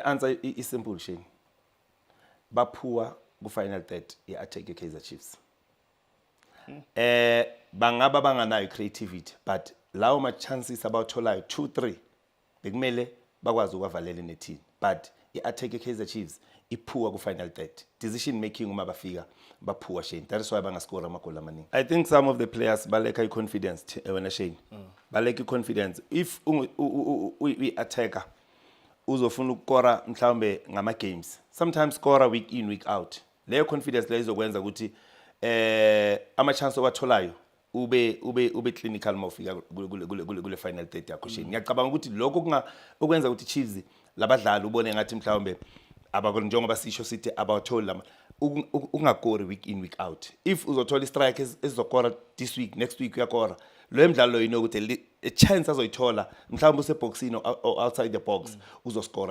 I-answer is simple Shane. Baphuwa ku-final third i-attack ye-Kaizer Chiefs. Bangaba banganayo creativity but lawo ma-chances abawatholayo 2-3 bekumele bakwazi ukwavalele ne-team but i-attack ye-Kaizer Chiefs iphuwa ku-final third. Decision making uma bafika baphuwa Shane. That is why bangascore amagoli amaningi. I think some of the players baleka i-confidence wena Shane. Baleka i-confidence. If we-attacker uzofuna ukukora mhlawumbe ngama games. Sometimes score week in week out. Leyo confidence leyo izokwenza ukuthi ama chance owatholayo ube clinical mawufika kule final third yakho Shane. Ngiyacabanga ukuthi lokho okwenza ukuthi Chiefs labadlali ubone ngathi mhlawumbe abakho njengoba sisho sithi abawatholi lama ungakori week in week out. If uzothola istrike ezizokora this week next week uyakora lo emidlalo lo yinokuthi a chance azoyithola mhlawumbe useboxini or outside the box uzoscore.